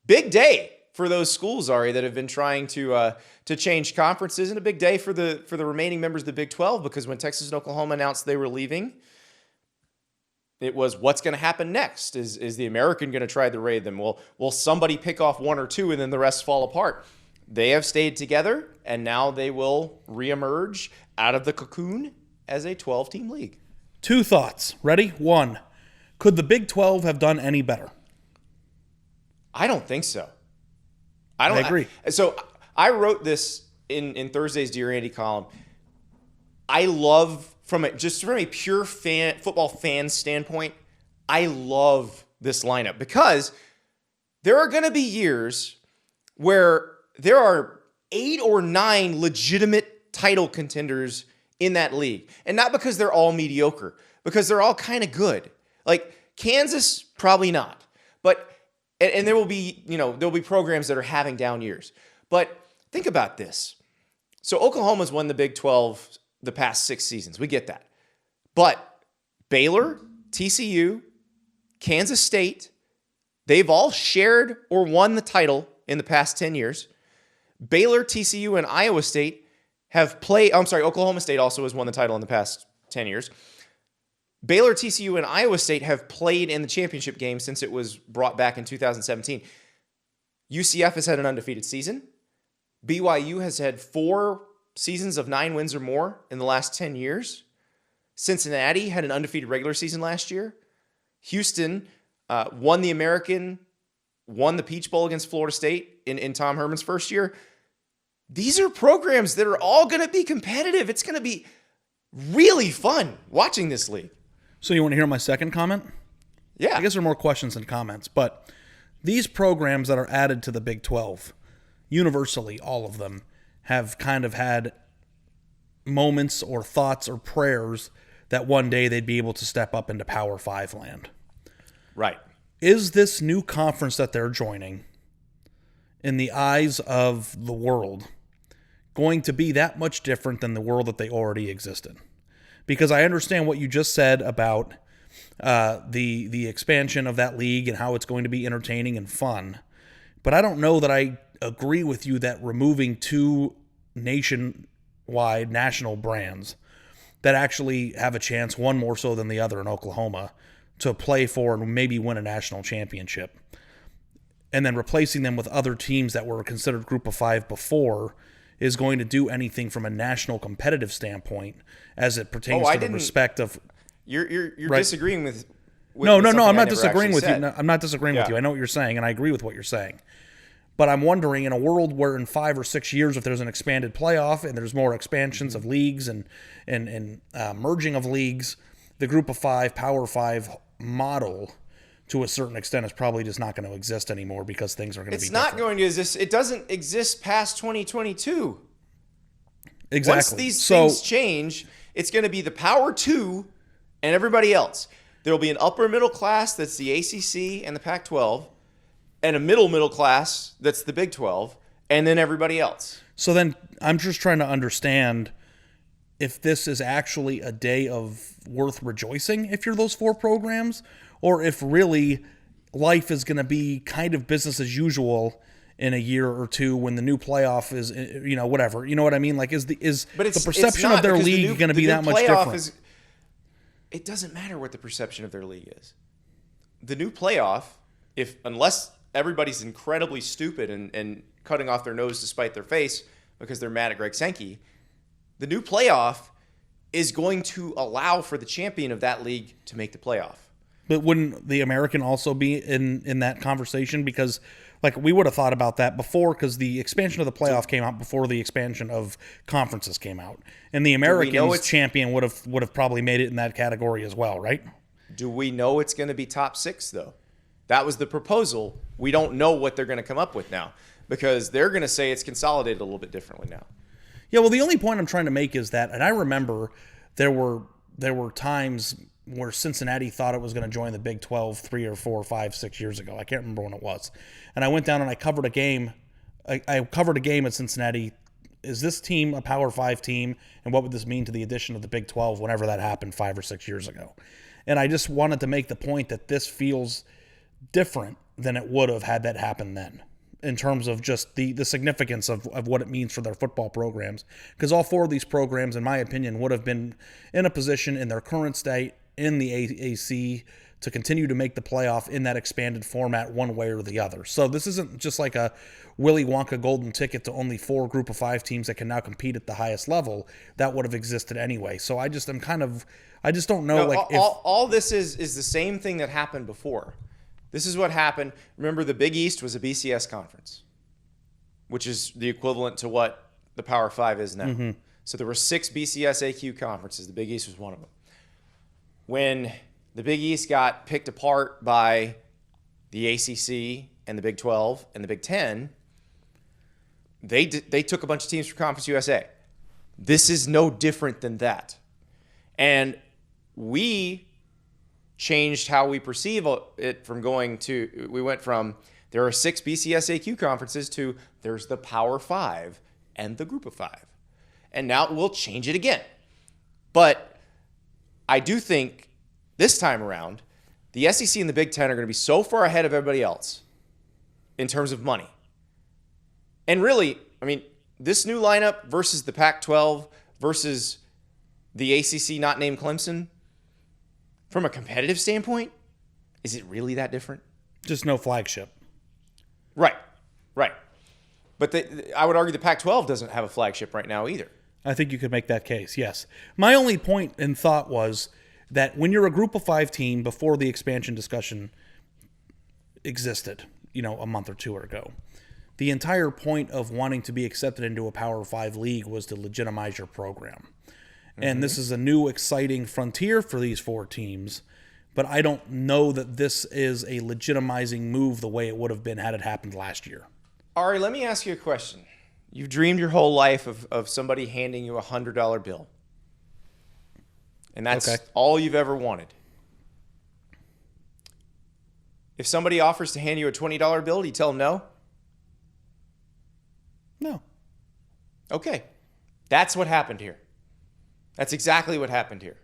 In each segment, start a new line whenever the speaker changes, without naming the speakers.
Big day for those schools, Ari, that have been trying to change conferences, and a big day for the remaining members of the Big 12, because when Texas and Oklahoma announced they were leaving, it was, what's going to happen next? Is the American going to try to raid them? Will somebody pick off one or two and then the rest fall apart? They have stayed together, and now they will reemerge out of the cocoon as a 12-team league.
2 thoughts. Ready? 1, could the Big 12 have done any better?
I don't think so.
I agree.
So I wrote this in Thursday's Dear Andy column. I love, from a pure football fan standpoint, I love this lineup, because there are going to be years where there are 8 or 9 legitimate title contenders in that league. And not because they're all mediocre, because they're all kind of good. Like Kansas, probably not. But and there will be, there'll be programs that are having down years. But think about this. So Oklahoma's won the Big 12 the past 6 seasons. We get that. But Baylor, TCU, Kansas State, they've all shared or won the title in the past 10 years. Baylor, TCU, and Iowa State have played. Oklahoma State also has won the title in the past 10 years. Baylor, TCU, and Iowa State have played in the championship game since it was brought back in 2017. UCF has had an undefeated season. BYU has had 4 seasons of 9 wins or more in the last 10 years. Cincinnati had an undefeated regular season last year. Houston won the American, won the Peach Bowl against Florida State in Tom Herman's first year. These are programs that are all going to be competitive. It's going to be really fun watching this league.
So you want to hear my second comment?
Yeah.
I guess there are more questions than comments, but these programs that are added to the Big 12, universally, all of them, have kind of had moments or thoughts or prayers that one day they'd be able to step up into Power 5 land.
Right.
Is this new conference that they're joining, in the eyes of the world, going to be that much different than the world that they already existed? Because I understand what you just said about the expansion of that league and how it's going to be entertaining and fun. But I don't know that I agree with you that removing 2 nationwide national brands that actually have a chance, one more so than the other in Oklahoma, to play for and maybe win a national championship, and then replacing them with other teams that were considered Group of 5 before, is going to do anything from a national competitive standpoint as it pertains to the respect of...
You're right? Disagreeing with
No, I'm not disagreeing with you. No, I'm not disagreeing with you. I know what you're saying, and I agree with what you're saying. But I'm wondering, in a world where in 5 or 6 years, if there's an expanded playoff and there's more expansions of leagues and merging of leagues, the Group of 5, Power 5 model, to a certain extent, is probably just not going to exist anymore, because things are going to be different.
It's not going to exist. It doesn't exist past 2022.
Exactly.
Once these things change, it's going to be the Power 2 and everybody else. There will be an upper middle class that's the ACC and the Pac-12, and a middle class that's the Big 12, and then everybody else.
So then I'm just trying to understand if this is actually a day of worth rejoicing if you're those 4 programs, or if really life is going to be kind of business as usual in a year or 2 when the new playoff is, whatever. You know what I mean? Like, is the perception of their league going to be that much different?
It doesn't matter what the perception of their league is. The new playoff, unless everybody's incredibly stupid and cutting off their nose to spite their face because they're mad at Greg Sankey, the new playoff is going to allow for the champion of that league to make the playoff.
But wouldn't the American also be in that conversation? Because, like, we would have thought about that before, because the expansion of the playoff came out before the expansion of conferences came out, and the American's champion would have probably made it in that category as well, right?
Do we know it's going to be top 6 though? That was the proposal. We don't know what they're going to come up with now, because they're going to say it's consolidated a little bit differently now.
Yeah, well, the only point I'm trying to make is that, and I remember there were times where Cincinnati thought it was going to join the Big 12 3 or 4 or 5, 6 years ago. I can't remember when it was. And I went down and I covered a game. I covered a game at Cincinnati. Is this team a Power 5 team? And what would this mean to the addition of the Big 12 whenever that happened 5 or 6 years ago? And I just wanted to make the point that this feels different than it would have had that happen then, in terms of just the significance of what it means for their football programs. Because all 4 of these programs, in my opinion, would have been in a position in their current state in the AAC to continue to make the playoff in that expanded format one way or the other. So this isn't just like a Willy Wonka golden ticket to only 4 group of 5 teams that can now compete at the highest level. That would have existed anyway. So I just don't know.
No, all this is the same thing that happened before. This is what happened. Remember, the Big East was a BCS conference, which is the equivalent to what the Power 5 is now. Mm-hmm. So there were 6 BCS AQ conferences. The Big East was one of them. When the Big East got picked apart by the ACC and the Big 12 and the Big 10, they took a bunch of teams from Conference USA. This is no different than that. And we changed how we perceive it from we went from there are 6 BCS AQ conferences to there's the Power 5 and the Group of 5. And now we'll change it again. But I do think this time around, the SEC and the Big Ten are going to be so far ahead of everybody else in terms of money. And really, I mean, this new lineup versus the Pac-12 versus the ACC not named Clemson, from a competitive standpoint, is it really that different?
Just no flagship.
Right. But I would argue the Pac-12 doesn't have a flagship right now either.
I think you could make that case, yes. My only point and thought was that when you're a group of 5 team before the expansion discussion existed, a month or 2 ago, the entire point of wanting to be accepted into a Power 5 league was to legitimize your program. And this is a new, exciting frontier for these 4 teams. But I don't know that this is a legitimizing move the way it would have been had it happened last year.
Ari, let me ask you a question. You've dreamed your whole life of somebody handing you a $100 bill. And that's all you've ever wanted. If somebody offers to hand you a $20 bill, do you tell them no?
No.
Okay. That's what happened here. That's exactly what happened here.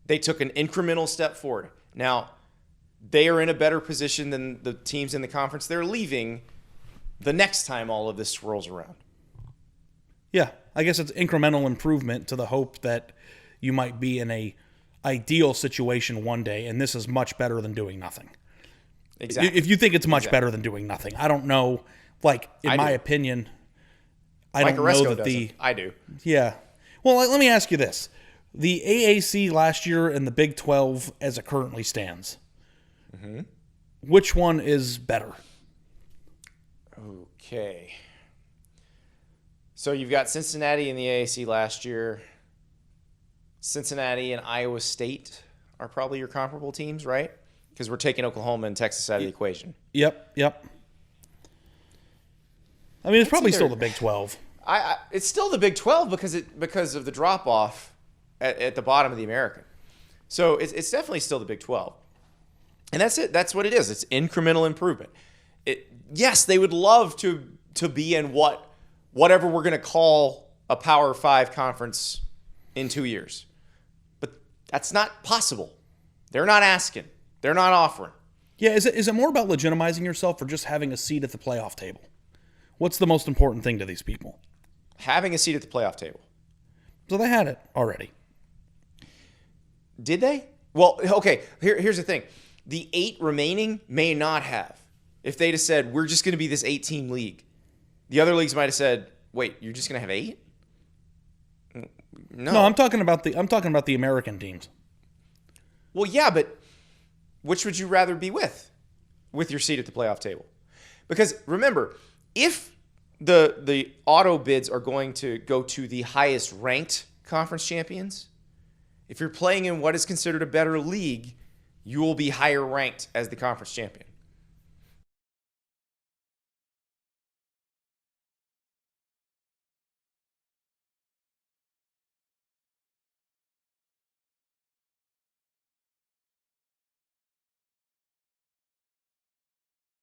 They took an incremental step forward. Now, they are in a better position than the teams in the conference they're leaving the next time all of this swirls around.
Yeah, I guess it's incremental improvement to the hope that you might be in a ideal situation one day, and this is much better than doing nothing.
Exactly.
If you think it's much better than doing nothing. I don't know, in my opinion, I don't know that
I do.
Yeah. Well, let me ask you this. The AAC last year and the Big 12 as it currently stands, which one is better?
Okay. So you've got Cincinnati in the AAC last year. Cincinnati and Iowa State are probably your comparable teams, right? Because we're taking Oklahoma and Texas out of the equation.
Yep. I mean, it's probably still the Big 12.
It's still the Big 12 because of the drop-off at the bottom of the American. So it's definitely still the Big 12. And that's it. That's what it is. It's incremental improvement. Yes, they would love to be in whatever we're going to call a Power 5 conference in 2 years. But that's not possible. They're not asking. They're not offering.
Yeah, is it more about legitimizing yourself or just having a seat at the playoff table? What's the most important thing to these people?
Having a seat at the playoff table.
So they had it already.
Did they? Well, okay, here's the thing. The 8 remaining may not have. If they'd have said, we're just going to be this 8-team league. The other leagues might have said, wait, you're just going to have 8? No,
I'm talking about the American teams.
Well, yeah, but which would you rather be with your seat at the playoff table? Because remember, if the auto bids are going to go to the highest ranked conference champions, if you're playing in what is considered a better league, you will be higher ranked as the conference champion.